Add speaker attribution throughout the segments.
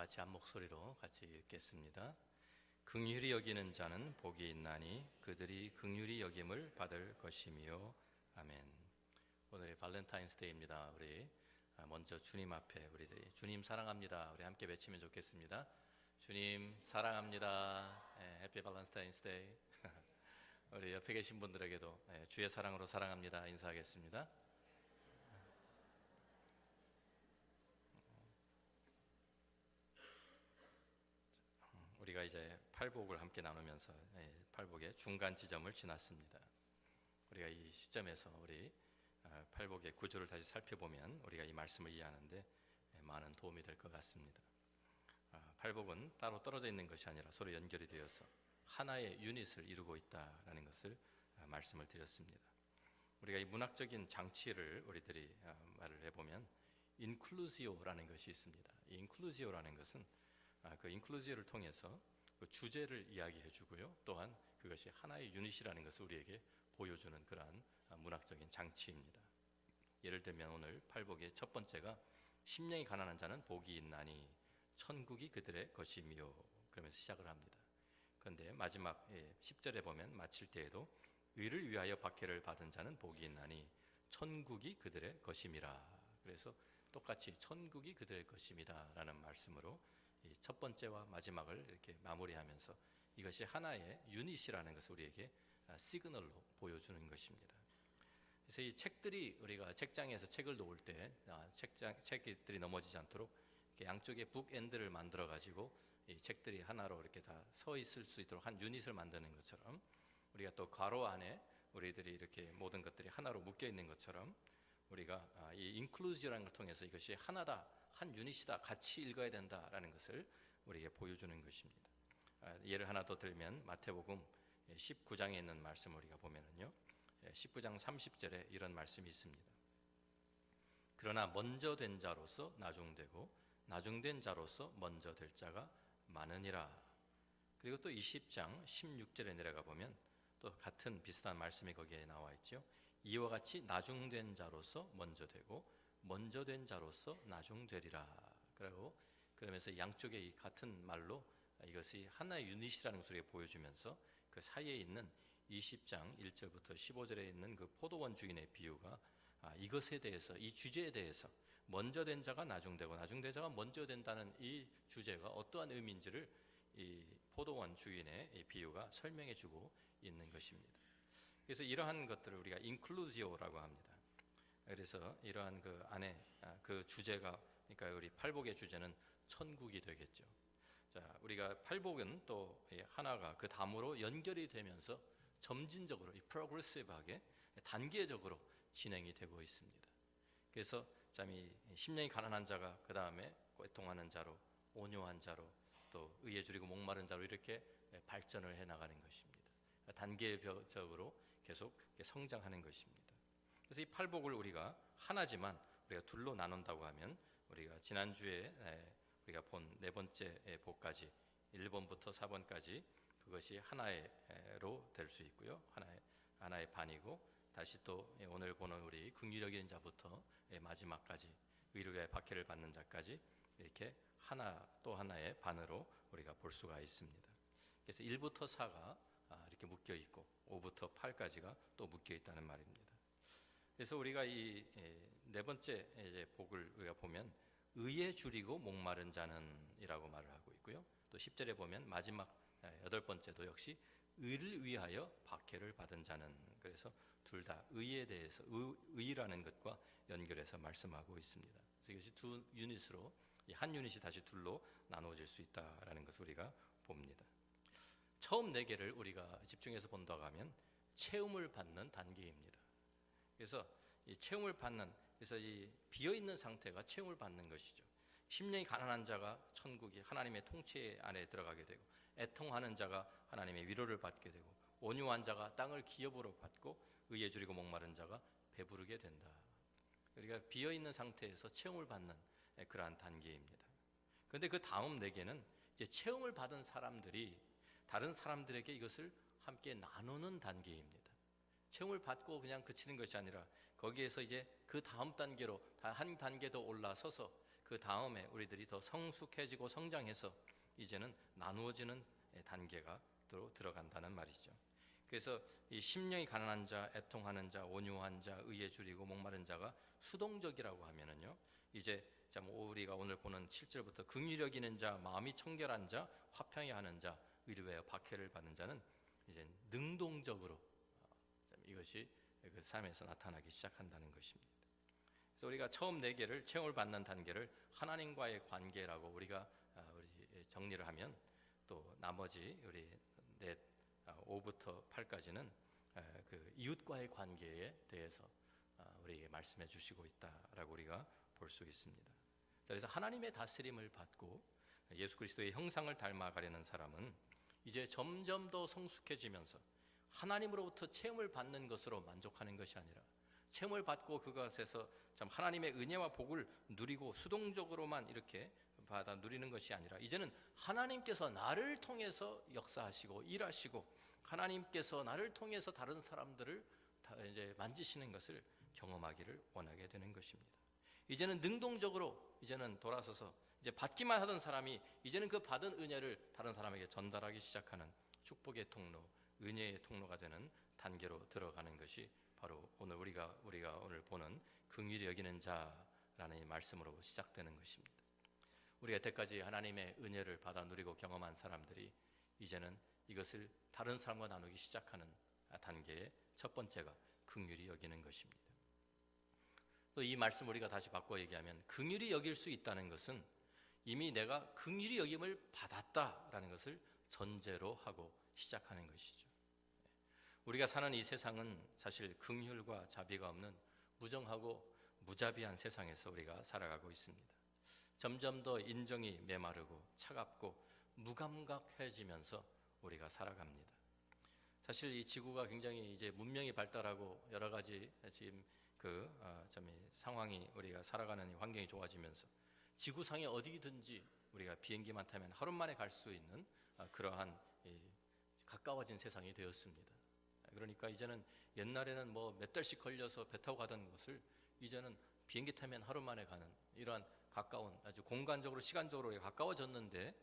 Speaker 1: 같이 한 목소리로 같이 읽겠습니다. 긍휼히 여기는 자는 복이 있나니 그들이 긍휼히 여김을 받을 것이며. 아멘. 오늘이 발렌타인스데이입니다. 우리 먼저 주님 앞에 우리들이 주님 사랑합니다. 우리 함께 외치면 좋겠습니다. 주님 사랑합니다. 해피 발렌타인스데이. 우리 옆에 계신 분들에게도 주의 사랑으로 사랑합니다 인사하겠습니다. 우리가 이제 팔복을 함께 나누면서 팔복의 중간 지점을 지났습니다. 우리가 이 시점에서 우리 팔복의 구조를 다시 살펴보면 우리가 이 말씀을 이해하는데 많은 도움이 될 것 같습니다. 팔복은 따로 떨어져 있는 것이 아니라 서로 연결이 되어서 하나의 유닛을 이루고 있다라는 것을 말씀을 드렸습니다. 우리가 이 문학적인 장치를 우리들이 말을 해보면 인클루지오라는 것이 있습니다. 이 인클루지오라는 것은 그 인클루지오를 통해서 그 주제를 이야기해 주고요, 또한 그것이 하나의 유닛이라는 것을 우리에게 보여주는 그러한 문학적인 장치입니다. 예를 들면 오늘 팔복의 첫 번째가 심령이 가난한 자는 복이 있나니 천국이 그들의 것이며, 그러면서 시작을 합니다. 그런데 마지막 10절에 보면 마칠 때에도 의를 위하여 박해를 받은 자는 복이 있나니 천국이 그들의 것임이라. 그래서 똑같이 천국이 그들의 것입니다 라는 말씀으로 이 첫 번째와 마지막을 이렇게 마무리하면서 이것이 하나의 유닛이라는 것을 우리에게 시그널로 보여주는 것입니다. 그래서 이 책들이 우리가 책장에서 책을 놓을 때 책들이 넘어지지 않도록 이렇게 양쪽에 북엔드를 만들어 가지고 이 책들이 하나로 이렇게 다 서 있을 수 있도록 한 유닛을 만드는 것처럼, 우리가 또 괄호 안에 우리들이 이렇게 모든 것들이 하나로 묶여 있는 것처럼 우리가 이 인클루지라는 걸 통해서 이것이 하나다, 한 유닛이다, 같이 읽어야 된다라는 것을 우리에게 보여주는 것입니다. 예를 하나 더 들면 마태복음 19장에 있는 말씀을 우리가 보면은요, 19장 30절에 이런 말씀이 있습니다. 그러나 먼저 된 자로서 나중되고 나중된 자로서 먼저 될 자가 많으니라. 그리고 또 20장 16절에 내려가 보면 또 같은 비슷한 말씀이 거기에 나와 있죠. 이와 같이 나중된 자로서 먼저 되고 먼저 된 자로서 나중되리라. 그러면서 양쪽에 이 같은 말로 이것이 하나의 유닛이라는 것을 보여주면서 그 사이에 있는 20장 1절부터 15절에 있는 그 포도원 주인의 비유가 이것에 대해서, 이 주제에 대해서 먼저 된 자가 나중되고 나중된 자가 먼저 된다는 이 주제가 어떠한 의미인지를 이 포도원 주인의 이 비유가 설명해 주고 있는 것입니다. 그래서 이러한 것들을 우리가 인클루지오라고 합니다. 그래서 이러한 그 안에 그 주제가, 그러니까 우리 팔복의 주제는 천국이 되겠죠. 자, 우리가 팔복은 또 하나가 그 다음으로 연결이 되면서 점진적으로 프로그레시브하게 단계적으로 진행이 되고 있습니다. 그래서 참 이 심령이 가난한 자가 그 다음에 고통하는 자로, 온유한 자로, 또 의에 줄이고 목마른 자로 이렇게 발전을 해 나가는 것입니다. 단계적으로 계속 성장하는 것입니다. 그래서 이 팔복을 우리가 하나지만 우리가 둘로 나눈다고 하면, 우리가 지난주에 우리가 본 네 번째 복까지 1번부터 4번까지 그것이 하나로 될 수 있고요, 하나의 반이고, 다시 또 오늘 보는 우리 긍휼히 여기는 자부터 마지막까지 의를 위하여 박해를 받는 자까지 이렇게 하나 또 하나의 반으로 우리가 볼 수가 있습니다. 그래서 1부터 4가 이렇게 묶여 있고 5부터 8까지가 또 묶여 있다는 말입니다. 그래서 우리가 이 네 번째 이제 복을 우리가 보면 의에 줄이고 목마른 자는이라고 말을 하고 있고요, 또 10절에 보면 마지막 여덟 번째도 역시 의를 위하여 박해를 받은 자는, 그래서 둘 다 의에 대해서 의라는 것과 연결해서 말씀하고 있습니다. 그래서 이것이 두 유닛으로, 한 유닛이 다시 둘로 나누어질 수 있다라는 것을 우리가 봅니다. 처음 네 개를 우리가 집중해서 본다고 하면 체험을 받는 단계입니다. 그래서 이 체험을 받는, 그래서 이 비어 있는 상태가 체험을 받는 것이죠. 심령이 가난한 자가 천국이 하나님의 통치 안에 들어가게 되고, 애통하는 자가 하나님의 위로를 받게 되고, 온유한 자가 땅을 기업으로 받고, 의에 줄이고 목마른 자가 배부르게 된다. 우리가 비어 있는 상태에서 체험을 받는 그러한 단계입니다. 그런데 그 다음 네 개는 이제 체험을 받은 사람들이 다른 사람들에게 이것을 함께 나누는 단계입니다. 체험을 받고 그냥 그치는 것이 아니라 거기에서 이제 그 다음 단계로 한 단계 더 올라서서 그 다음에 우리들이 더 성숙해지고 성장해서 이제는 나누어지는 단계가 또 들어간다는 말이죠. 그래서 이 심령이 가난한 자, 애통하는 자, 온유한 자, 의에 줄이고 목마른 자가 수동적이라고 하면은요, 이제 우리가 오늘 보는 7절부터 긍휼히 여기는 자, 마음이 청결한 자, 화평히 하는 자, 의를 위하여 박해를 받는 자는 이제 능동적으로 이것이 그 삶에서 나타나기 시작한다는 것입니다. 그래서 우리가 처음 4개를 체험을 받는 단계를 하나님과의 관계라고 우리가 우리 정리를 하면, 또 나머지 우리 5부터 8까지는 그 이웃과의 관계에 대해서 우리에게 말씀해 주시고 있다라고 우리가 볼 수 있습니다. 그래서 하나님의 다스림을 받고 예수 그리스도의 형상을 닮아가려는 사람은 이제 점점 더 성숙해지면서 하나님으로부터 체험을 받는 것으로 만족하는 것이 아니라, 체험을 받고 그것에서 참 하나님의 은혜와 복을 누리고 수동적으로만 이렇게 받아 누리는 것이 아니라, 이제는 하나님께서 나를 통해서 역사하시고 일하시고 하나님께서 나를 통해서 다른 사람들을 이제 만지시는 것을 경험하기를 원하게 되는 것입니다. 이제는 능동적으로 이제는 돌아서서 이제 받기만 하던 사람이 이제는 그 받은 은혜를 다른 사람에게 전달하기 시작하는 축복의 통로, 은혜의 통로가 되는 단계로 들어가는 것이 바로 오늘 우리가 오늘 보는 긍휼히 여기는 자라는 이 말씀으로 시작되는 것입니다. 우리가 여태까지 하나님의 은혜를 받아 누리고 경험한 사람들이 이제는 이것을 다른 사람과 나누기 시작하는 단계의 첫 번째가 긍휼히 여기는 것입니다. 또 이 말씀 우리가 다시 바꿔 얘기하면, 긍휼히 여길 수 있다는 것은 이미 내가 긍휼히 여김을 받았다라는 것을 전제로 하고 시작하는 것이죠. 우리가 사는 이 세상은 사실 긍휼과 자비가 없는 무정하고 무자비한 세상에서 우리가 살아가고 있습니다. 점점 더 인정이 메마르고 차갑고 무감각해지면서 우리가 살아갑니다. 사실 이 지구가 굉장히 이제 문명이 발달하고 여러 가지 지금 상황이, 우리가 살아가는 환경이 좋아지면서 지구상에 어디든지 우리가 비행기만 타면 하루 만에 갈 수 있는 그러한 가까워진 세상이 되었습니다. 그러니까 이제는 옛날에는 뭐 몇 달씩 걸려서 배 타고 가던 곳을 이제는 비행기 타면 하루 만에 가는 이러한 가까운, 아주 공간적으로 시간적으로 가까워졌는데,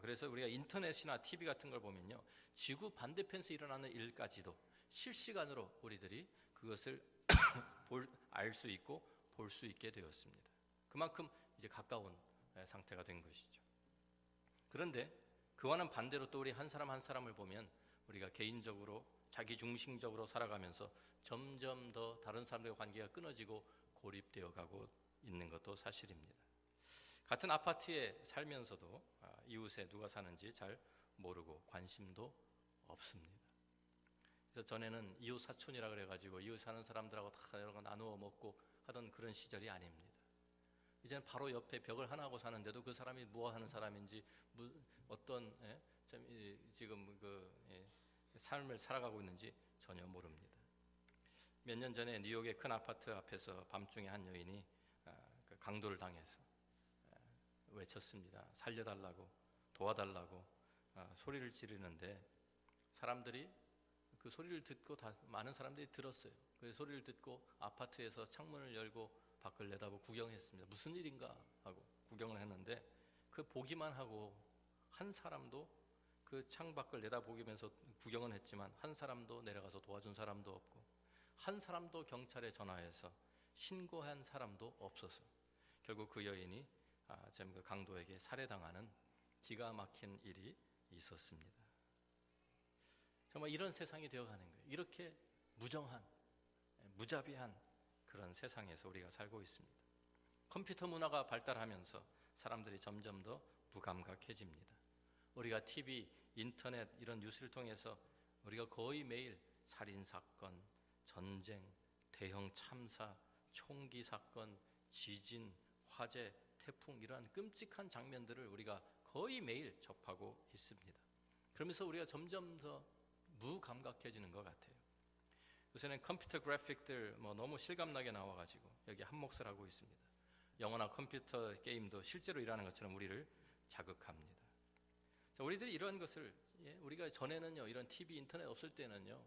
Speaker 1: 그래서 우리가 인터넷이나 TV 같은 걸 보면요, 지구 반대편에서 일어나는 일까지도 실시간으로 우리들이 그것을 알 수 있고 볼 수 있게 되었습니다. 그만큼 이제 가까운 상태가 된 것이죠. 그런데 그와는 반대로 또 우리 한 사람 한 사람을 보면 우리가 개인적으로 자기 중심적으로 살아가면서 점점 더 다른 사람들과 관계가 끊어지고 고립되어 가고 있는 것도 사실입니다. 같은 아파트에 살면서도 이웃에 누가 사는지 잘 모르고 관심도 없습니다. 그래서 전에는 이웃 사촌이라 그래가지고 이웃 사는 사람들하고 다 여러 거 나누어 먹고 하던 그런 시절이 아닙니다. 이제는 바로 옆에 벽을 하나 하고 사는데도 그 사람이 뭐 하는 사람인지, 어떤 지금 삶을 살아가고 있는지 전혀 모릅니다. 몇 년 전에 뉴욕의 큰 아파트 앞에서 밤중에 한 여인이 강도를 당해서 외쳤습니다. 살려달라고, 도와달라고 소리를 지르는데, 사람들이 그 소리를 듣고 많은 사람들이 들었어요. 그 소리를 듣고 아파트에서 창문을 열고 밖을 내다보고 구경했습니다. 무슨 일인가 하고 구경을 했는데, 그 보기만 하고 한 사람도, 그 창밖을 내다보면서 구경은 했지만 한 사람도 내려가서 도와준 사람도 없고, 한 사람도 경찰에 전화해서 신고한 사람도 없어서 결국 그 여인이 그 강도에게 살해당하는 기가 막힌 일이 있었습니다. 정말 이런 세상이 되어가는 거예요. 이렇게 무정한, 무자비한 그런 세상에서 우리가 살고 있습니다. 컴퓨터 문화가 발달하면서 사람들이 점점 더 무감각해집니다. 우리가 TV, 인터넷 이런 뉴스를 통해서 우리가 거의 매일 살인사건, 전쟁, 대형 참사, 총기 사건, 지진, 화재, 태풍, 이러한 끔찍한 장면들을 우리가 거의 매일 접하고 있습니다. 그러면서 우리가 점점 더 무감각해지는 것 같아요. 요새는 컴퓨터 그래픽들 너무 실감나게 나와가지고 여기 한 몫을 하고 있습니다. 영화나 컴퓨터 게임도 실제로 일하는 것처럼 우리를 자극합니다. 자, 우리들이 이런 것을, 우리가 전에는요, 이런 TV, 인터넷 없을 때는요,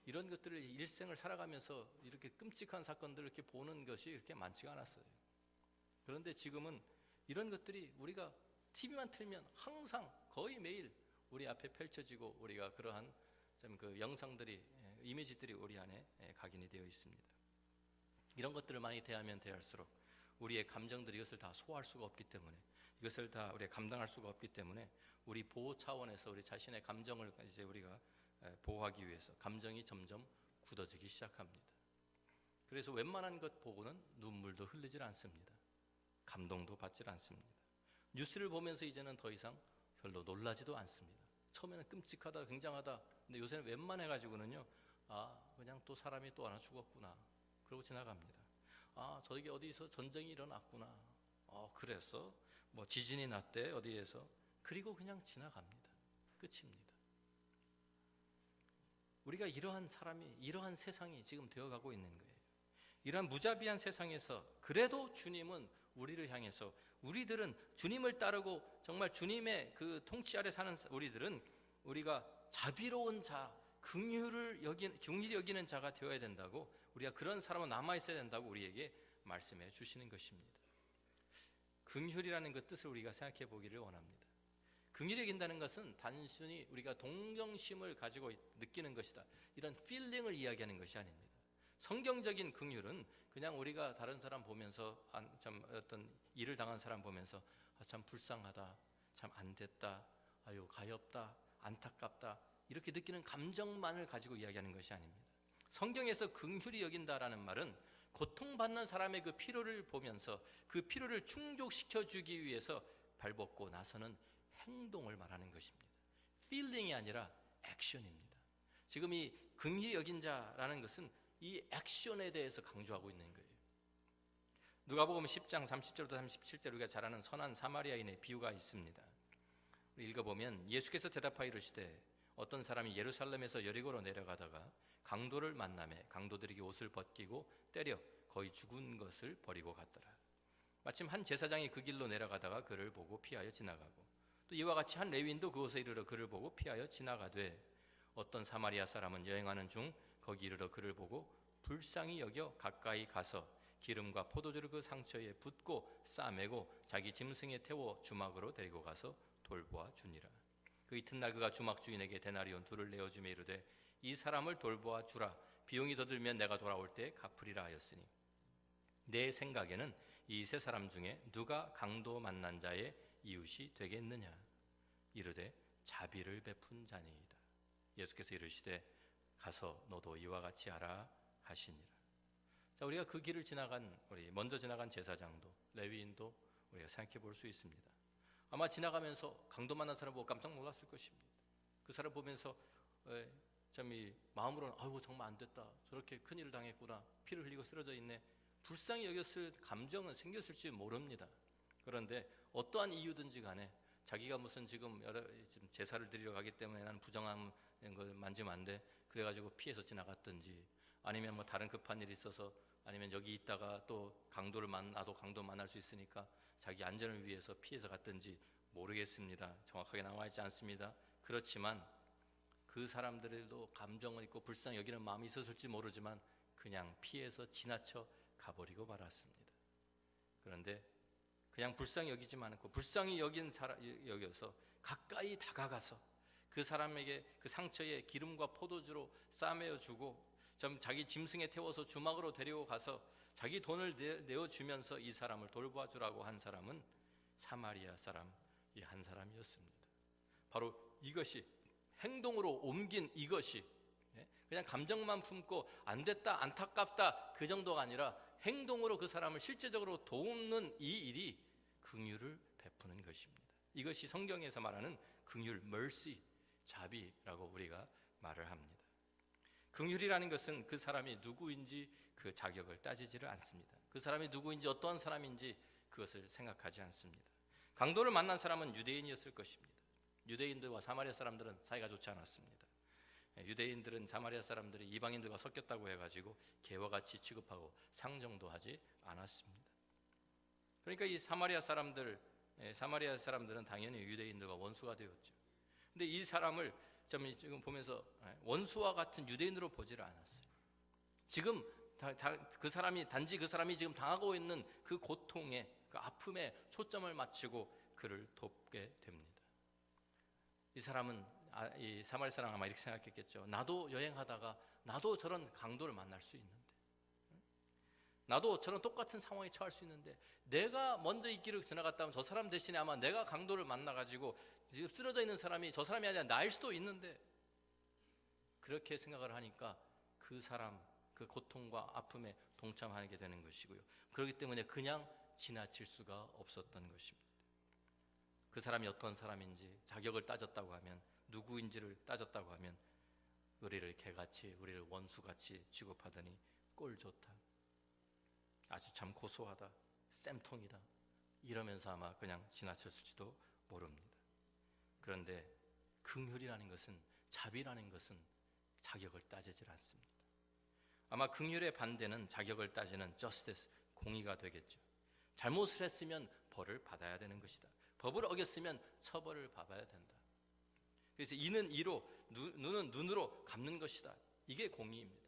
Speaker 1: 이런 것들을 일생을 살아가면서 이렇게 끔찍한 사건들을 이렇게 보는 것이 그렇게 많지가 않았어요. 그런데 지금은 이런 것들이 우리가 TV만 틀면 항상 거의 매일 우리 앞에 펼쳐지고 우리가 그러한 좀 그 영상들이, 이미지들이 우리 안에 각인이 되어 있습니다. 이런 것들을 많이 대하면 대할수록 우리의 감정들이 이것을 다 소화할 수가 없기 때문에, 이것을 다 우리가 감당할 수가 없기 때문에 우리 보호 차원에서 우리 자신의 감정을 이제 우리가 보호하기 위해서 감정이 점점 굳어지기 시작합니다. 그래서 웬만한 것 보고는 눈물도 흘리질 않습니다. 감동도 받질 않습니다. 뉴스를 보면서 이제는 더 이상 별로 놀라지도 않습니다. 처음에는 끔찍하다, 굉장하다. 근데 요새는 웬만해가지고는요, 그냥 또 사람이 또 하나 죽었구나, 그러고 지나갑니다. 저기 어디서 전쟁이 일어났구나, 그래서 뭐 지진이 났대 어디에서, 그리고 그냥 지나갑니다. 끝입니다. 우리가 이러한 사람이, 이러한 세상이 지금 되어가고 있는 거예요. 이러한 무자비한 세상에서 그래도 주님은 우리를 향해서, 우리들은 주님을 따르고 정말 주님의 그 통치 아래 사는 우리들은 우리가 자비로운 자, 긍휼히 여기는 자가 되어야 된다고, 우리가 그런 사람은 남아있어야 된다고 우리에게 말씀해 주시는 것입니다. 긍휼이라는 그 뜻을 우리가 생각해 보기를 원합니다. 긍휼히 여긴다는 것은 단순히 우리가 동정심을 가지고 느끼는 것이다, 이런 필링을 이야기하는 것이 아닙니다. 성경적인 긍휼은 그냥 우리가 다른 사람 보면서 참 어떤 일을 당한 사람 보면서 참 불쌍하다, 참 안 됐다, 아유 가엾다, 안타깝다, 이렇게 느끼는 감정만을 가지고 이야기하는 것이 아닙니다. 성경에서 긍휼히 여긴다라는 말은 고통받는 사람의 그 필요를 보면서 그 필요를 충족시켜 주기 위해서 발벗고 나서는 행동을 말하는 것입니다. 필링이 아니라 액션입니다. 지금 이 긍휼히 여긴 자라는 것은 이 액션에 대해서 강조하고 있는 거예요. 누가복음 10장 30절부터 37절 우리가 잘 아는 선한 사마리아인의 비유가 있습니다. 우리 읽어보면, 예수께서 대답하여 이르시되 어떤 사람이 예루살렘에서 여리고로 내려가다가 강도를 만나매 강도들에게 옷을 벗기고 때려 거의 죽은 것을 버리고 갔더라. 마침 한 제사장이 그 길로 내려가다가 그를 보고 피하여 지나가고, 또 이와 같이 한 레위인도 그곳에 이르러 그를 보고 피하여 지나가되, 어떤 사마리아 사람은 여행하는 중 거기 이르러 그를 보고 불쌍히 여겨 가까이 가서 기름과 포도주를 그 상처에 붓고 싸매고 자기 짐승에 태워 주막으로 데리고 가서 돌보아 주니라. 그 이튿날 그가 주막 주인에게 데나리온 2를 내어주며 이르되 이 사람을 돌보아 주라, 비용이 더 들면 내가 돌아올 때 갚으리라 하였으니, 내 생각에는 이 세 사람 중에 누가 강도 만난 자의 이웃이 되겠느냐. 이르되 자비를 베푼 자니이다. 예수께서 이르시되 가서 너도 이와 같이 하라 하시니라. 자, 우리가 그 길을 지나간, 우리 먼저 지나간 제사장도 레위인도 우리가 생각해 볼 수 있습니다. 아마 지나가면서 강도 만난 사람 보고 깜짝 놀랐을 것입니다. 그 사람 보면서 참 이 마음으로는 아이고 정말 안 됐다, 저렇게 큰일을 당했구나, 피를 흘리고 쓰러져 있네, 불쌍히 여겼을 감정은 생겼을지 모릅니다. 그런데 어떠한 이유든지 간에 자기가 무슨 지금 제사를 드리러 가기 때문에 나는 부정한 걸 만지면 안 돼, 그래가지고 피해서 지나갔든지, 아니면 뭐 다른 급한 일이 있어서, 아니면 여기 있다가 또 나도 강도 만날 수 있으니까 자기 안전을 위해서 피해서 갔든지 모르겠습니다. 정확하게 나와 있지 않습니다. 그렇지만 그 사람들도 감정은 있고 불쌍히 여기는 마음이 있었을지 모르지만 그냥 피해서 지나쳐 가버리고 말았습니다. 그런데 그냥 불쌍히 여기지만 않고 불쌍히 여겨서 가까이 다가가서 그 사람에게 그 상처에 기름과 포도주로 싸매어 주고 자기 짐승에 태워서 주막으로 데리고 가서 자기 돈을 내어주면서 이 사람을 돌보아 주라고 한 사람은 사마리아 사람 이 한 사람이었습니다. 바로 이것이, 행동으로 옮긴 이것이, 그냥 감정만 품고 안 됐다, 안타깝다 그 정도가 아니라 행동으로 그 사람을 실제적으로 돕는 이 일이 긍휼을 베푸는 것입니다. 이것이 성경에서 말하는 긍휼, mercy, 자비라고 우리가 말을 합니다. 긍휼이라는 것은 그 사람이 누구인지 그 자격을 따지지를 않습니다. 그 사람이 누구인지 어떠한 사람인지 그것을 생각하지 않습니다. 강도를 만난 사람은 유대인이었을 것입니다. 유대인들과 사마리아 사람들은 사이가 좋지 않았습니다. 유대인들은 사마리아 사람들이 이방인들과 섞였다고 해가지고 개와 같이 취급하고 상정도 하지 않았습니다. 그러니까 이 사마리아 사람들은 당연히 유대인들과 원수가 되었죠. 근데 이 사람을 지금 보면서 원수와 같은 유대인으로 보지를 않았어요. 지금 그 사람이 단지 그 사람이 지금 당하고 있는 그 고통에, 그 아픔에 초점을 맞추고 그를 돕게 됩니다. 이 사람은 이 사마리 사람 아마 이렇게 생각했겠죠. 나도 여행하다가 나도 저런 강도를 만날 수 있는데, 나도 저런 똑같은 상황에 처할 수 있는데, 내가 먼저 이 길을 지나갔다면 저 사람 대신에 아마 내가 강도를 만나가지고 지금 쓰러져 있는 사람이 저 사람이 아니라 나일 수도 있는데, 그렇게 생각을 하니까 그 사람 그 고통과 아픔에 동참하게 되는 것이고요. 그렇기 때문에 그냥 지나칠 수가 없었던 것입니다. 그 사람이 어떤 사람인지 자격을 따졌다고 하면, 누구인지를 따졌다고 하면 우리를 개같이, 우리를 원수같이 취급하더니 꼴 좋다, 아주 참 고소하다, 쌤통이다 이러면서 아마 그냥 지나쳤을지도 모릅니다. 그런데 긍휼이라는 것은, 자비라는 것은 자격을 따지질 않습니다. 아마 긍휼의 반대는 자격을 따지는 justice, 공의가 되겠죠. 잘못을 했으면 벌을 받아야 되는 것이다. 법을 어겼으면 처벌을 받아야 된다. 그래서 이는 이로, 눈은 눈으로 갚는 것이다. 이게 공의입니다.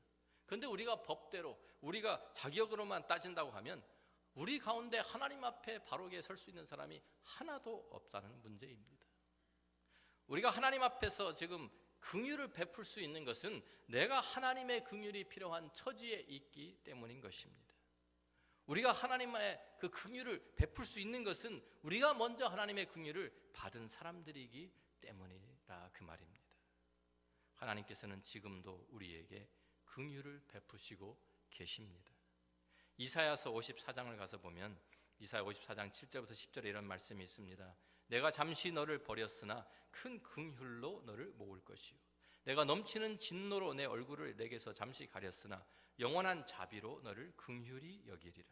Speaker 1: 그런데 우리가 법대로, 우리가 자격으로만 따진다고 하면 우리 가운데 하나님 앞에 바르게 설 수 있는 사람이 하나도 없다는 문제입니다. 우리가 하나님 앞에서 지금 긍휼을 베풀 수 있는 것은 내가 하나님의 긍휼이 필요한 처지에 있기 때문인 것입니다. 우리가 하나님의 그 긍휼을 베풀 수 있는 것은 우리가 먼저 하나님의 긍휼을 받은 사람들이기 때문이라 그 말입니다. 하나님께서는 지금도 우리에게 긍휼을 베푸시고 계십니다. 이사야서 54장을 가서 보면 이사야 54장 7절부터 10절에 이런 말씀이 있습니다. 내가 잠시 너를 버렸으나 큰 긍휼로 너를 모을 것이요, 내가 넘치는 진노로 내 얼굴을 내게서 잠시 가렸으나 영원한 자비로 너를 긍휼히 여기리라.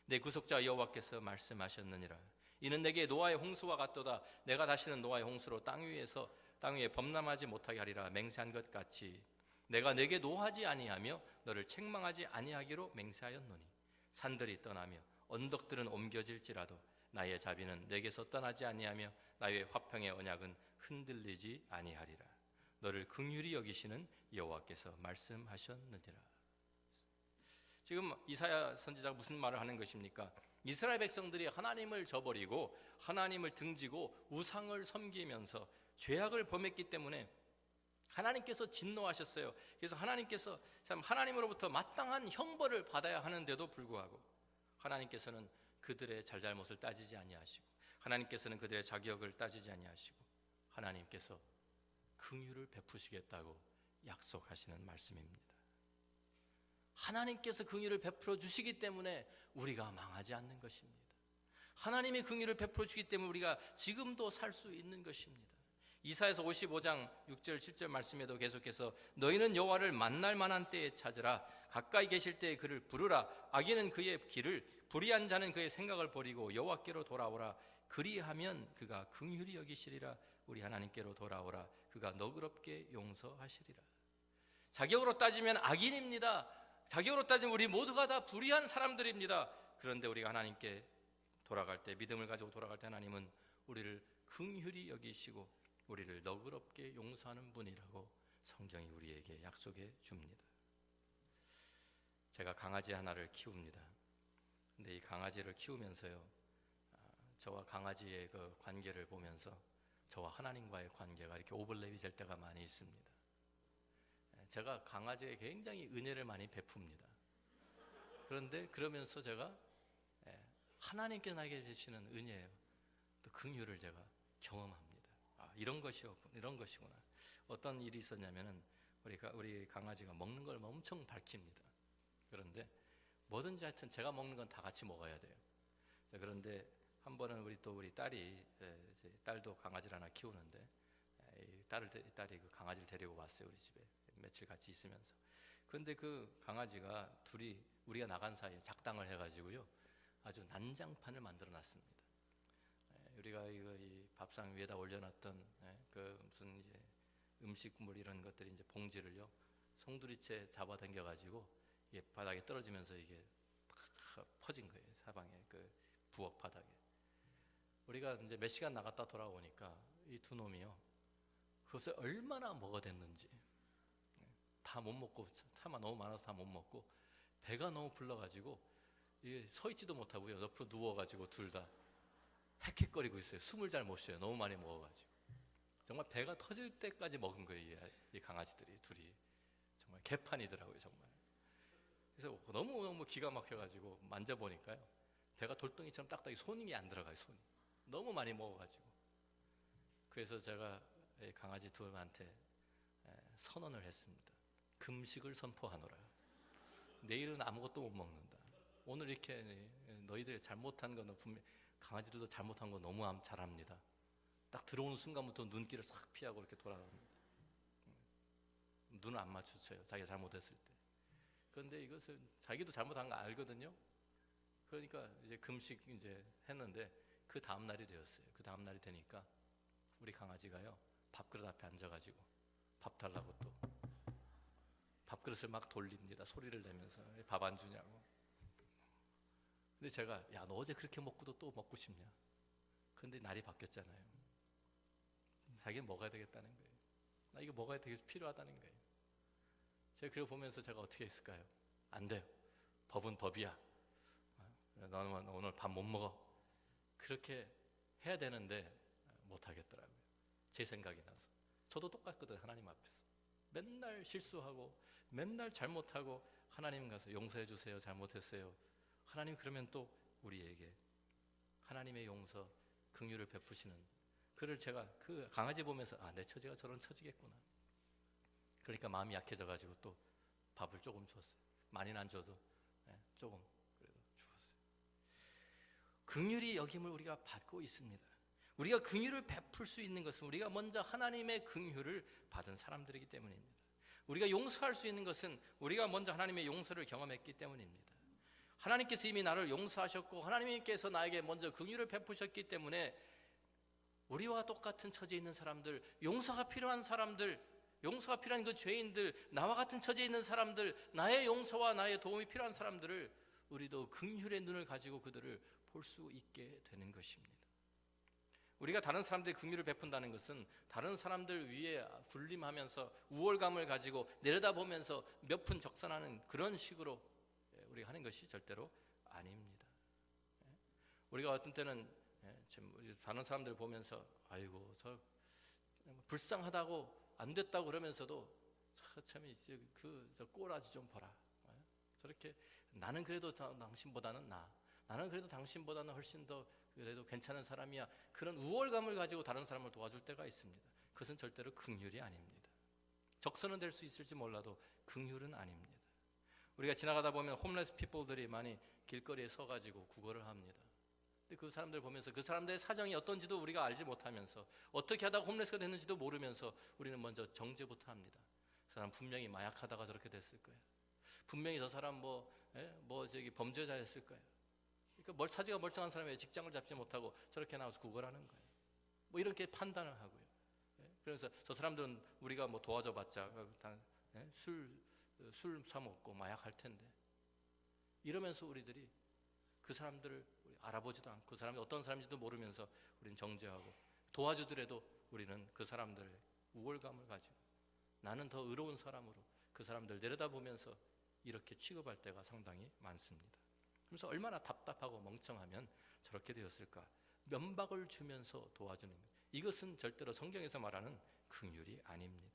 Speaker 1: 내 구속자 여호와께서 말씀하셨느니라. 이는 내게 노아의 홍수와 같도다. 내가 다시는 노아의 홍수로 땅 위에 범람하지 못하게 하리라 맹세한 것 같이 내가 내게 노하지 아니하며 너를 책망하지 아니하기로 맹세하였노니, 산들이 떠나며 언덕들은 옮겨질지라도 나의 자비는 내게서 떠나지 아니하며 나의 화평의 언약은 흔들리지 아니하리라. 너를 긍휼히 여기시는 여호와께서 말씀하셨느니라. 지금 이사야 선지자가 무슨 말을 하는 것입니까? 이스라엘 백성들이 하나님을 저버리고 하나님을 등지고 우상을 섬기면서 죄악을 범했기 때문에 하나님께서 진노하셨어요. 그래서 하나님께서 참 하나님으로부터 마땅한 형벌을 받아야 하는데도 불구하고 하나님께서는 그들의 잘잘못을 따지지 아니하시고, 하나님께서는 그들의 자격을 따지지 아니하시고, 하나님께서 긍휼을 베푸시겠다고 약속하시는 말씀입니다. 하나님께서 긍휼을 베풀어 주시기 때문에 우리가 망하지 않는 것입니다. 하나님이 긍휼을 베풀어 주시기 때문에 우리가 지금도 살 수 있는 것입니다. 이사야서 55장 6절 7절 말씀에도 계속해서 너희는 여호와를 만날 만한 때에 찾으라. 가까이 계실 때에 그를 부르라. 악인은 그의 길을, 불의한 자는 그의 생각을 버리고 여호와께로 돌아오라. 그리하면 그가 긍휼히 여기시리라. 우리 하나님께로 돌아오라. 그가 너그럽게 용서하시리라. 자격으로 따지면 악인입니다. 자격으로 따지면 우리 모두가 다 불의한 사람들입니다. 그런데 우리가 하나님께 돌아갈 때, 믿음을 가지고 돌아갈 때 하나님은 우리를 긍휼히 여기시고 우리를 너그럽게 용서하는 분이라고 성경이 우리에게 약속해 줍니다. 제가 강아지 하나를 키웁니다. 근데 이 강아지를 키우면서요, 저와 강아지의 그 관계를 보면서 저와 하나님과의 관계가 이렇게 오버랩이 될 때가 많이 있습니다. 제가 강아지에 굉장히 은혜를 많이 베풉니다. 그런데 그러면서 제가 하나님께 나에게 주시는 은혜예요. 또 긍휼을 제가 경험합니다. 이런 것이구나. 어떤 일이 있었냐면은 우리 강아지가 먹는 걸 엄청 밝힙니다. 그런데 뭐든지 하여튼 제가 먹는 건 다 같이 먹어야 돼요. 그런데 한 번은 우리 딸도 강아지를 하나 키우는데 딸이 그 강아지를 데리고 왔어요. 우리 집에 며칠 같이 있으면서. 그런데 그 강아지가 둘이 우리가 나간 사이에 작당을 해가지고요, 아주 난장판을 만들어 놨습니다. 우리가 이 밥상 위에다 올려놨던 그 무슨 이제 음식물 이런 것들이 이제 봉지를요, 송두리째 잡아당겨가지고 이게 바닥에 떨어지면서 이게 팍 퍼진 거예요. 사방에 그 부엌 바닥에. 우리가 이제 몇 시간 나갔다 돌아오니까 이 두 놈이요, 그것을 얼마나 먹어댔는지 다 못 먹고, 차마 너무 많아서 다 못 먹고 배가 너무 불러가지고 이게 서 있지도 못하고요. 옆으로 누워가지고 둘 다 헥헥거리고 있어요. 숨을 잘 못 쉬어요. 너무 많이 먹어가지고. 정말 배가 터질 때까지 먹은 거예요. 이 강아지들이 둘이. 정말 개판이더라고요. 정말. 그래서 너무 기가 막혀가지고 만져보니까요. 배가 돌덩이처럼 딱딱이 손이 안 들어가요. 손이. 너무 많이 먹어가지고. 그래서 제가 이 강아지 둘한테 선언을 했습니다. 금식을 선포하노라. 내일은 아무것도 못 먹는다. 오늘 이렇게 너희들 잘못한 거는 분명 강아지들도 잘못한 거 너무 잘합니다. 딱 들어오는 순간부터 눈길을 싹 피하고 이렇게 돌아갑니다. 눈을 안 마주쳐요. 자기가 잘못했을 때. 그런데 이것은 자기도 잘못한 거 알거든요. 그러니까 이제 금식 이제 했는데 그 다음 날이 되었어요. 그 다음 날이 되니까 우리 강아지가요 밥그릇 앞에 앉아가지고 밥 달라고 또 밥그릇을 막 돌립니다. 소리를 내면서 밥 안 주냐고. 근데 제가 야, 너 어제 그렇게 먹고도 또 먹고 싶냐? 근데 날이 바뀌었잖아요. 자기는 먹어야 되겠다는 거예요. 나 이거 먹어야 되게 필요하다는 거예요. 제가 그걸 보면서 제가 어떻게 했을까요? 안 돼요. 법은 법이야. 너는 오늘 밥 못 먹어. 그렇게 해야 되는데 못 하겠더라고요. 제 생각이 나서. 저도 똑같거든. 하나님 앞에서 맨날 실수하고 맨날 잘못하고 하나님 가서 용서해 주세요. 잘못했어요. 하나님 그러면 또 우리에게 하나님의 용서, 긍휼을 베푸시는 그를 제가 그 강아지 보면서 내 처지가 저런 처지겠구나. 그러니까 마음이 약해져가지고 또 밥을 조금 줬어요. 많이는 안 줘도 조금 그래도 주었어요. 긍휼이 여김을 우리가 받고 있습니다. 우리가 긍휼을 베풀 수 있는 것은 우리가 먼저 하나님의 긍휼을 받은 사람들이기 때문입니다. 우리가 용서할 수 있는 것은 우리가 먼저 하나님의 용서를 경험했기 때문입니다. 하나님께서 이미 나를 용서하셨고 하나님께서 나에게 먼저 긍휼을 베푸셨기 때문에 우리와 똑같은 처지에 있는 사람들, 용서가 필요한 사람들, 용서가 필요한 그 죄인들, 나와 같은 처지에 있는 사람들, 나의 용서와 나의 도움이 필요한 사람들을 우리도 긍휼의 눈을 가지고 그들을 볼 수 있게 되는 것입니다. 우리가 다른 사람들의 긍휼을 베푼다는 것은 다른 사람들 위에 군림하면서 우월감을 가지고 내려다보면서 몇 푼 적산하는 그런 식으로 우리가 하는 것이 절대로 아닙니다. 우리가 어떤 때는 다른 사람들 보면서 아이고 저 불쌍하다고 안 됐다고 그러면서도 참 저 꼬라지 좀 보라. 저렇게 나는 그래도 당신보다는 나는 그래도 당신보다는 훨씬 더 그래도 괜찮은 사람이야. 그런 우월감을 가지고 다른 사람을 도와줄 때가 있습니다. 그것은 절대로 긍휼이 아닙니다. 적선은 될 수 있을지 몰라도 긍휼은 아닙니다. 우리가 지나가다 보면 홈레스 피플들이 많이 길거리에 서가지고 구걸을 합니다. 근데 그 사람들 보면서 그 사람들의 사정이 어떤지도 우리가 알지 못하면서 어떻게 하다가 홈레스가 됐는지도 모르면서 우리는 먼저 정죄부터 합니다. 그 사람 분명히 마약하다가 저렇게 됐을 거예요. 분명히 저 사람 범죄자였을 거예요. 그러니까 사지가 멀쩡한 사람이 직장을 잡지 못하고 저렇게 나와서 구걸하는 거예요. 이렇게 판단을 하고요. 그래서 저 사람들은 우리가 도와줘봤자 술 사먹고 마약할 텐데 이러면서 우리들이 그 사람들을 알아보지도 않고 그 사람이 어떤 사람인지도 모르면서 우리는 정죄하고 도와주더라도 우리는 그 사람들의 우월감을 가지고 나는 더 의로운 사람으로 그 사람들 내려다보면서 이렇게 취급할 때가 상당히 많습니다. 그래서 얼마나 답답하고 멍청하면 저렇게 되었을까. 면박을 주면서 도와주는 것. 이것은 절대로 성경에서 말하는 긍휼이 아닙니다.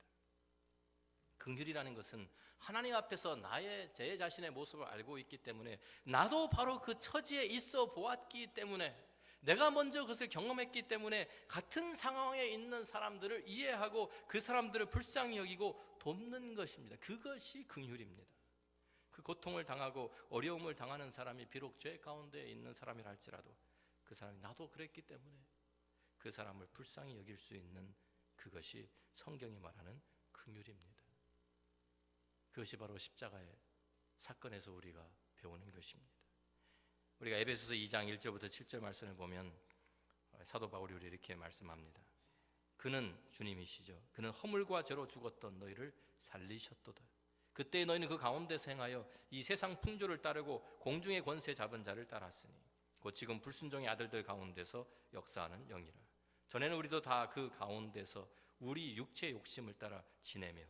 Speaker 1: 긍휼이라는 것은 하나님 앞에서 제 자신의 모습을 알고 있기 때문에 나도 바로 그 처지에 있어 보았기 때문에 내가 먼저 그것을 경험했기 때문에 같은 상황에 있는 사람들을 이해하고 그 사람들을 불쌍히 여기고 돕는 것입니다. 그것이 긍휼입니다. 그 고통을 당하고 어려움을 당하는 사람이 비록 죄 가운데 있는 사람이라 할지라도 그 사람이 나도 그랬기 때문에 그 사람을 불쌍히 여길 수 있는 그것이 성경이 말하는 긍휼입니다. 그것이 바로 십자가의 사건에서 우리가 배우는 것입니다. 우리가 에베소서 2장 1절부터 7절 말씀을 보면 사도 바울이 우리 이렇게 말씀합니다. 그는 주님이시죠. 그는 허물과 죄로 죽었던 너희를 살리셨도다. 그때 너희는 그 가운데서 행하여 이 세상 풍조를 따르고 공중의 권세 잡은 자를 따랐으니 곧 지금 불순종의 아들들 가운데서 역사하는 영이라. 전에는 우리도 다 그 가운데서 우리 육체의 욕심을 따라 지내며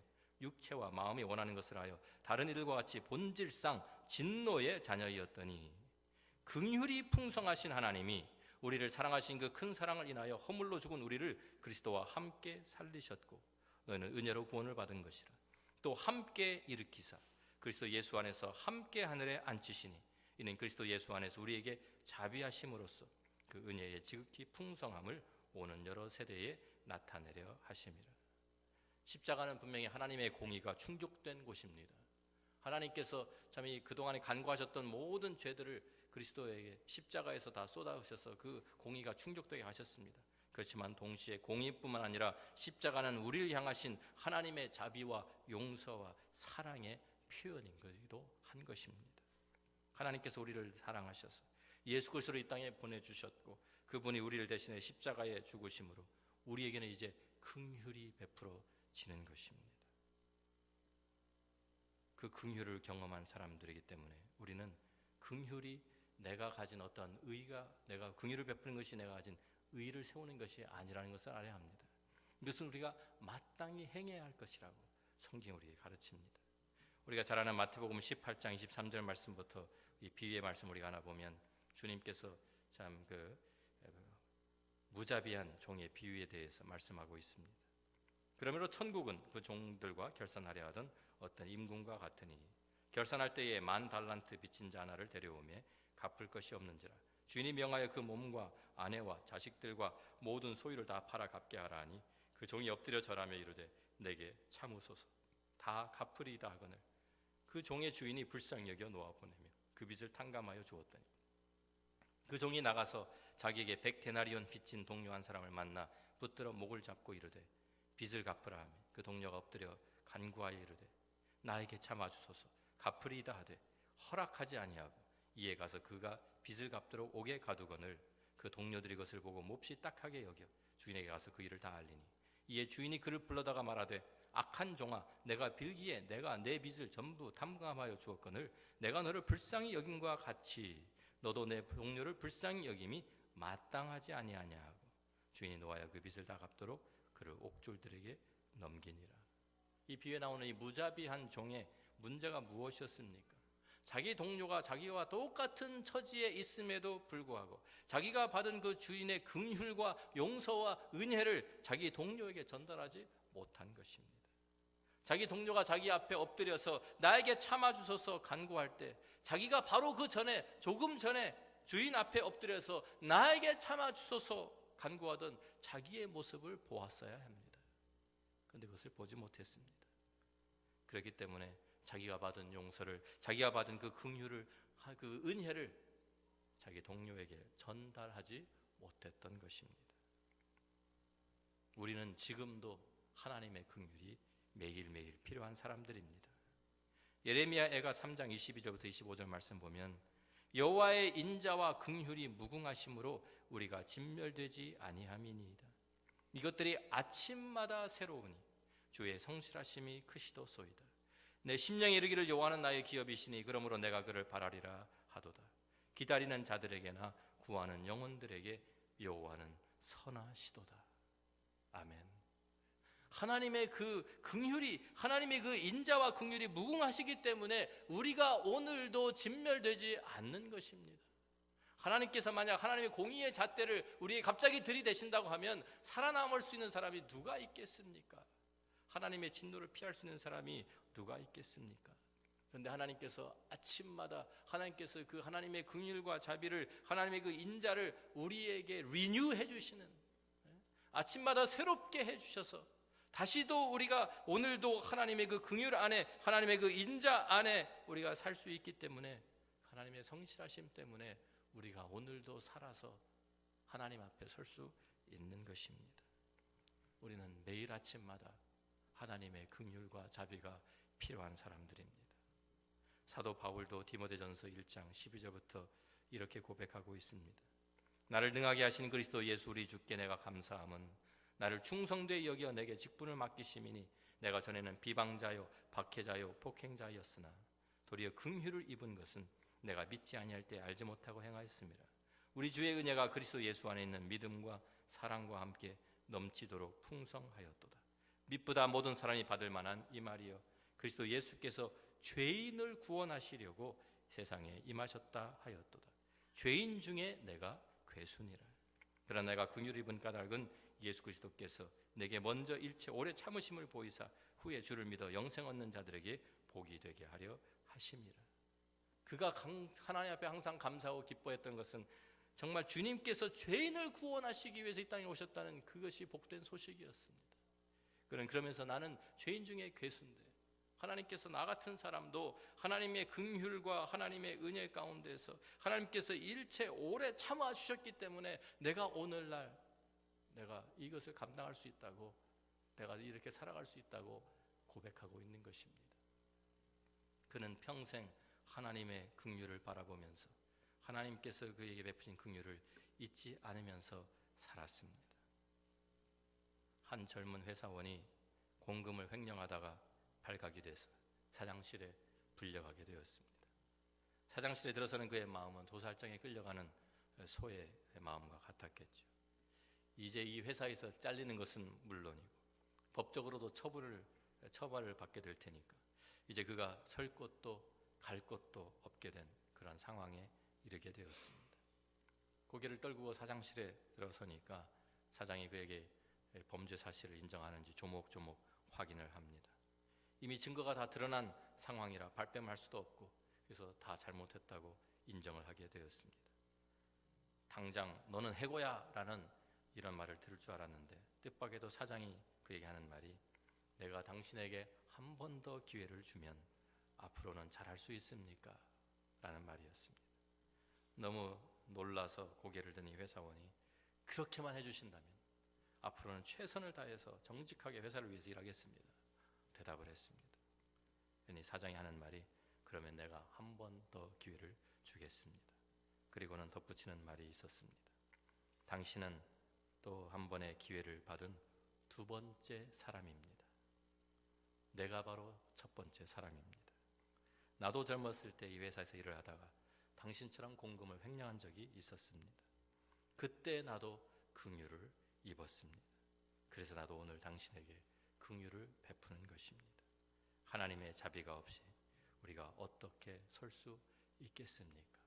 Speaker 1: 육체와 마음이 원하는 것을 하여 다른 이들과 같이 본질상 진노의 자녀이었더니 긍휼이 풍성하신 하나님이 우리를 사랑하신 그 큰 사랑을 인하여 허물로 죽은 우리를 그리스도와 함께 살리셨고 너희는 은혜로 구원을 받은 것이라. 또 함께 일으키사 그리스도 예수 안에서 함께 하늘에 앉히시니 이는 그리스도 예수 안에서 우리에게 자비하심으로써 그 은혜의 지극히 풍성함을 오는 여러 세대에 나타내려 하심이라. 십자가는 분명히 하나님의 공의가 충족된 곳입니다. 하나님께서 참 이 그동안에 간구하셨던 모든 죄들을 그리스도에게 십자가에서 다 쏟아주셔서 그 공의가 충족되게 하셨습니다. 그렇지만 동시에 공의뿐만 아니라 십자가는 우리를 향하신 하나님의 자비와 용서와 사랑의 표현인 것이기도 한 것입니다. 하나님께서 우리를 사랑하셔서 예수 그리스도를 이 땅에 보내주셨고 그분이 우리를 대신해 십자가에 죽으심으로 우리에게는 이제 긍휼이 베풀어지는 것입니다. 그 긍휼을 경험한 사람들이기 때문에 우리는 긍휼이 내가 가진 어떤 의가, 내가 긍휼을 베푸는 것이 내가 가진 의를 세우는 것이 아니라는 것을 알아야 합니다. 이것은 우리가 마땅히 행해야 할 것이라고 성경이 우리에게 가르칩니다. 우리가 잘 아는 마태복음 18장 23절 말씀부터 이 비유의 말씀 우리가 하나 보면 주님께서 참 그 무자비한 종의 비유에 대해서 말씀하고 있습니다. 그러므로 천국은 그 종들과 결산하려 하던 어떤 임금과 같으니 결산할 때에 10,000달란트 빚진 자 하나를 데려오매 갚을 것이 없는지라 주인이 명하여 그 몸과 아내와 자식들과 모든 소유를 다 팔아 갚게 하라 하니 그 종이 엎드려 절하며 이르되 내게 참으소서 다 갚으리이다 하거늘 그 종의 주인이 불쌍히 여겨 놓아 보내며 그 빚을 탕감하여 주었더니 그 종이 나가서 자기에게 100데나리온 빚진 동료 한 사람을 만나 붙들어 목을 잡고 이르되 빚을 갚으라 하며 그 동료가 엎드려 간구하여 이르되 나에게 참아 주소서 갚으리이다 하되 허락하지 아니하고 이에 가서 그가 빚을 갚도록 옥에 가두거늘 그 동료들이 그것을 보고 몹시 딱하게 여겨 주인에게 가서 그 일을 다 알리니 이에 주인이 그를 불러다가 말하되 악한 종아 내가 빌기에 내가 내 빚을 전부 탕감하여 주었거늘 내가 너를 불쌍히 여김과 같이 너도 내 동료를 불쌍히 여김이 마땅하지 아니하냐 하고 주인이 노하여 그 빚을 다 갚도록 그를 옥졸들에게 넘기니라. 이 비유에 나오는 이 무자비한 종의 문제가 무엇이었습니까? 자기 동료가 자기와 똑같은 처지에 있음에도 불구하고 자기가 받은 그 주인의 긍휼과 용서와 은혜를 자기 동료에게 전달하지 못한 것입니다. 자기 동료가 자기 앞에 엎드려서 나에게 참아주소서 간구할 때 자기가 바로 그 전에 조금 전에 주인 앞에 엎드려서 나에게 참아주소서 간구하던 자기의 모습을 보았어야 합니다. 그런데 그것을 보지 못했습니다. 그렇기 때문에 자기가 받은 용서를, 자기가 받은 그 긍휼을, 그 은혜를 자기 동료에게 전달하지 못했던 것입니다. 우리는 지금도 하나님의 긍휼이 매일매일 필요한 사람들입니다. 예레미야 애가 3장 22절부터 25절 말씀 보면 여호와의 인자와 긍휼이 무궁하심으로 우리가 진멸되지 아니함이니이다. 이것들이 아침마다 새로우니 주의 성실하심이 크시도소이다. 내 심령에 이르기를 여호와는 나의 기업이시니 그러므로 내가 그를 바라리라 하도다. 기다리는 자들에게나 구하는 영혼들에게 여호와는 선하시도다. 아멘. 하나님의 그 긍휼이, 하나님의 그 인자와 긍휼이 무궁하시기 때문에 우리가 오늘도 진멸되지 않는 것입니다. 하나님께서 만약 하나님의 공의의 잣대를 우리에게 갑자기 들이대신다고 하면 살아남을 수 있는 사람이 누가 있겠습니까? 하나님의 진노를 피할 수 있는 사람이 누가 있겠습니까? 그런데 하나님께서 아침마다 하나님께서 그 하나님의 긍휼과 자비를, 하나님의 그 인자를 우리에게 리뉴해 주시는, 아침마다 새롭게 해 주셔서 다시도 우리가 오늘도 하나님의 그 긍휼 안에, 하나님의 그 인자 안에 우리가 살 수 있기 때문에, 하나님의 성실하심 때문에 우리가 오늘도 살아서 하나님 앞에 설 수 있는 것입니다. 우리는 매일 아침마다 하나님의 긍휼과 자비가 필요한 사람들입니다. 사도 바울도 디모데전서 1장 12절부터 이렇게 고백하고 있습니다. 나를 능하게 하신 그리스도 예수 우리 주께 내가 감사함은 나를 충성되이 여겨 내게 직분을 맡기심이니 내가 전에는 비방자요 박해자요 폭행자였으나 도리어 긍휼을 입은 것은 내가 믿지 아니할 때 알지 못하고 행하였습니다. 우리 주의 은혜가 그리스도 예수 안에 있는 믿음과 사랑과 함께 넘치도록 풍성하였도다. 미쁘다 모든 사람이 받을 만한 이 말이요 그리스도 예수께서 죄인을 구원하시려고 세상에 임하셨다 하였도다. 죄인 중에 내가 괴순이라. 그러나 내가 긍휼을 입은 까닭은 예수 그리스도께서 내게 먼저 일체 오래 참으심을 보이사 후에 주를 믿어 영생 얻는 자들에게 복이 되게 하려 하심이라. 그가 하나님 앞에 항상 감사하고 기뻐했던 것은 정말 주님께서 죄인을 구원하시기 위해서 이 땅에 오셨다는 그것이 복된 소식이었습니다. 그는 그러면서 나는 죄인 중에 괴수인데 하나님께서 나 같은 사람도 하나님의 긍휼과 하나님의 은혜 가운데서 하나님께서 일체 오래 참아 주셨기 때문에 내가 오늘날 내가 이것을 감당할 수 있다고, 내가 이렇게 살아갈 수 있다고 고백하고 있는 것입니다. 그는 평생 하나님의 긍휼을 바라보면서 하나님께서 그에게 베푸신 긍휼을 잊지 않으면서 살았습니다. 한 젊은 회사원이 공금을 횡령하다가 발각이 돼서 사장실에 불려가게 되었습니다. 사장실에 들어서는 그의 마음은 도살장에 끌려가는 소의 마음과 같았겠죠. 이제 이 회사에서 잘리는 것은 물론이고 법적으로도 처벌을 받게 될 테니까 이제 그가 설 곳도 갈 곳도 없게 된 그런 상황에 이르게 되었습니다. 고개를 떨구고 사장실에 들어서니까 사장이 그에게 범죄 사실을 인정하는지 조목조목 확인을 합니다. 이미 증거가 다 드러난 상황이라 발뺌할 수도 없고 그래서 다 잘못했다고 인정을 하게 되었습니다. 당장 너는 해고야 라는 이런 말을 들을 줄 알았는데 뜻밖에도 사장이 그에게 하는 말이 내가 당신에게 한 번 더 기회를 주면 앞으로는 잘할 수 있습니까? 라는 말이었습니다. 너무 놀라서 고개를 든 이 회사원이 그렇게만 해주신다면 앞으로는 최선을 다해서 정직하게 회사를 위해서 일하겠습니다. 대답을 했습니다. 그러니 사장이 하는 말이 그러면 내가 한 번 더 기회를 주겠습니다. 그리고는 덧붙이는 말이 있었습니다. 당신은 또 한 번의 기회를 받은 두 번째 사람입니다. 내가 바로 첫 번째 사람입니다. 나도 젊었을 때 이 회사에서 일을 하다가 당신처럼 공금을 횡령한 적이 있었습니다. 그때 나도 긍휼을 입었습니다. 그래서 나도 오늘 당신에게 긍휼을 베푸는 것입니다. 하나님의 자비가 없이 우리가 어떻게 설 수 있겠습니까?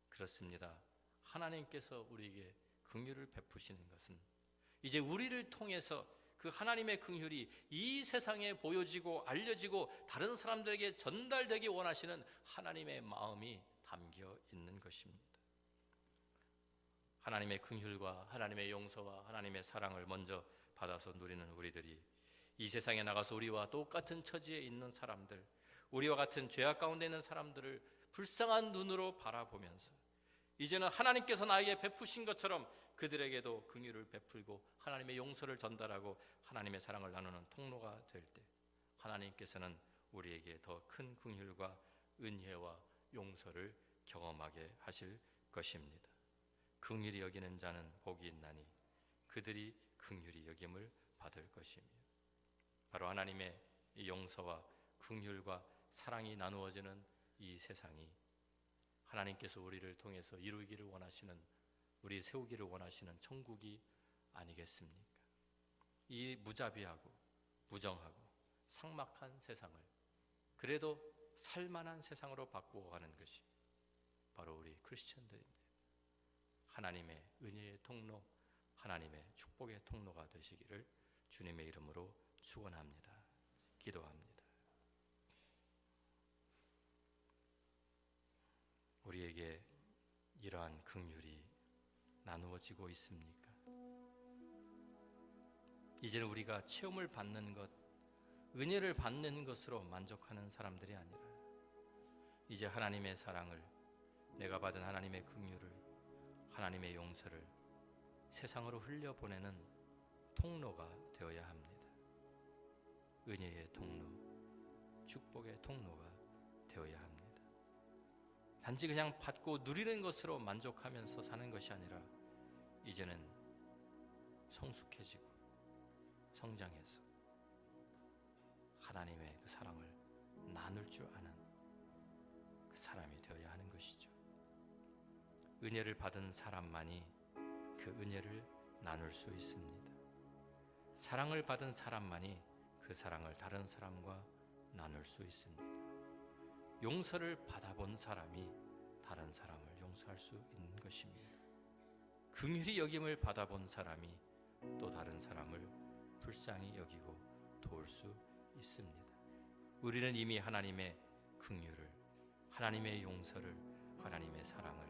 Speaker 1: 그렇습니다. 하나님께서 우리에게 긍휼을 베푸시는 것은 이제 우리를 통해서 그 하나님의 긍휼이 이 세상에 보여지고 알려지고 다른 사람들에게 전달되기 원하시는 하나님의 마음이 담겨 있는 것입니다. 하나님의 긍휼과 하나님의 용서와 하나님의 사랑을 먼저 받아서 누리는 우리들이 이 세상에 나가서 우리와 똑같은 처지에 있는 사람들, 우리와 같은 죄악 가운데 있는 사람들을 불쌍한 눈으로 바라보면서 이제는 하나님께서 나에게 베푸신 것처럼 그들에게도 긍휼을 베풀고 하나님의 용서를 전달하고 하나님의 사랑을 나누는 통로가 될 때 하나님께서는 우리에게 더 큰 긍휼과 은혜와 용서를 경험하게 하실 것입니다. 긍휼히 여기는 자는 복이 있나니 그들이 긍휼히 여김을 받을 것이며 바로 하나님의 이 용서와 긍휼과 사랑이 나누어지는 이 세상이 하나님께서 우리를 통해서 이루기를 원하시는, 우리 세우기를 원하시는 천국이 아니겠습니까? 이 무자비하고 무정하고 삭막한 세상을 그래도 살만한 세상으로 바꾸어 가는 것이 바로 우리 크리스천들입니다. 하나님의 은혜의 통로, 하나님의 축복의 통로가 되시기를 주님의 이름으로 축원합니다. 기도합니다. 우리에게 이러한 긍휼이 나누어지고 있습니까? 이제는 우리가 체험을 받는 것, 은혜를 받는 것으로 만족하는 사람들이 아니라 이제 하나님의 사랑을, 내가 받은 하나님의 긍휼을, 하나님의 용서를 세상으로 흘려보내는 통로가 되어야 합니다. 은혜의 통로, 축복의 통로가 되어야 합니다. 단지 그냥 받고 누리는 것으로 만족하면서 사는 것이 아니라 이제는 성숙해지고 성장해서 하나님의 그 사랑을 나눌 줄 아는 그 사람이 되어야 하는 것이죠. 은혜를 받은 사람만이 그 은혜를 나눌 수 있습니다. 사랑을 받은 사람만이 그 사랑을 다른 사람과 나눌 수 있습니다. 용서를 받아본 사람이 다른 사람을 용서할 수 있는 것입니다. 긍휼히 여김을 받아본 사람이 또 다른 사람을 불쌍히 여기고 도울 수 있습니다. 우리는 이미 하나님의 긍휼을, 하나님의 용서를, 하나님의 사랑을,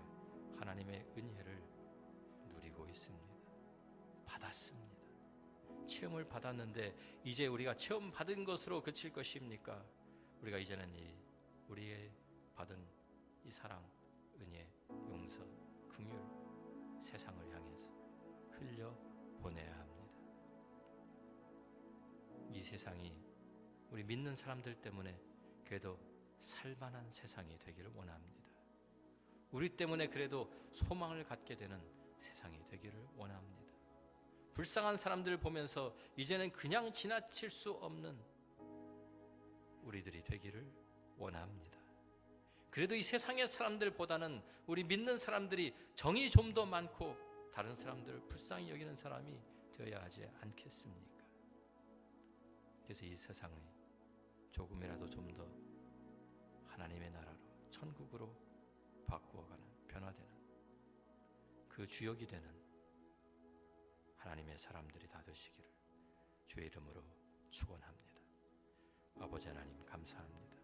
Speaker 1: 하나님의 은혜를 누리고 있습니다. 받았습니다. 체험을 받았는데 이제 우리가 체험 받은 것으로 그칠 것입니까? 우리가 이제는 이 우리의 받은 이 사랑, 은혜, 용서, 긍휼 세상을 향해서 흘려 보내야 합니다. 이 세상이 우리 믿는 사람들 때문에 그래도 살만한 세상이 되기를 원합니다. 우리 때문에 그래도 소망을 갖게 되는 세상이 되기를 원합니다. 불쌍한 사람들을 보면서 이제는 그냥 지나칠 수 없는 우리들이 되기를 원합니다. 그래도 이 세상의 사람들보다는 우리 믿는 사람들이 정이 좀 더 많고 다른 사람들을 불쌍히 여기는 사람이 되어야 하지 않겠습니까? 그래서 이 세상에 조금이라도 좀 더 하나님의 나라로, 천국으로 바꾸어가는, 변화되는 그 주역이 되는 하나님의 사람들이 다 되시기를 주의 이름으로 축원합니다. 아버지 하나님 감사합니다.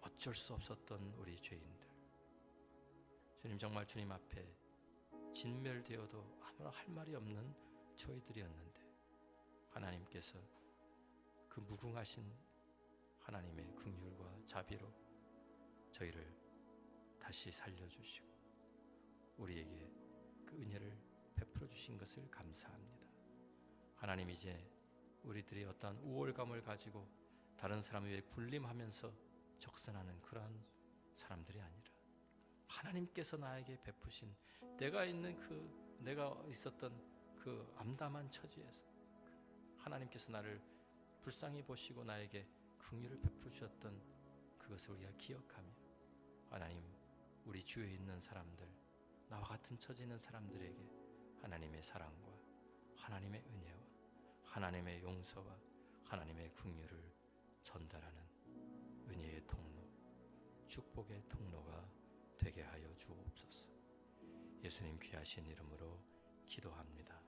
Speaker 1: 어쩔 수 없었던 우리 죄인들, 주님 정말 주님 앞에 진멸되어도 아무런 할 말이 없는 저희들이었는데 하나님께서 그 무궁하신 하나님의 긍휼과 자비로 저희를 다시 살려주시고 우리에게 그 은혜를 베풀어 주신 것을 감사합니다. 하나님, 이제 우리들이 어떠한 우월감을 가지고 다른 사람 위에 군림하면서 적선하는 그러한 사람들이 아니라 하나님께서 나에게 베푸신 내가 있었던 그 암담한 처지에서 하나님께서 나를 불쌍히 보시고 나에게 긍휼을 베풀어 주셨던 그것을 우리가 기억하며 하나님, 우리 주위에 있는 사람들, 나와 같은 처지에 있는 사람들에게 하나님의 사랑과 하나님의 은혜와 하나님의 용서와 하나님의 긍휼을 전달하는 은혜의 통로, 축복의 통로가 되게 하여 주옵소서. 예수님 귀하신 이름으로 기도합니다.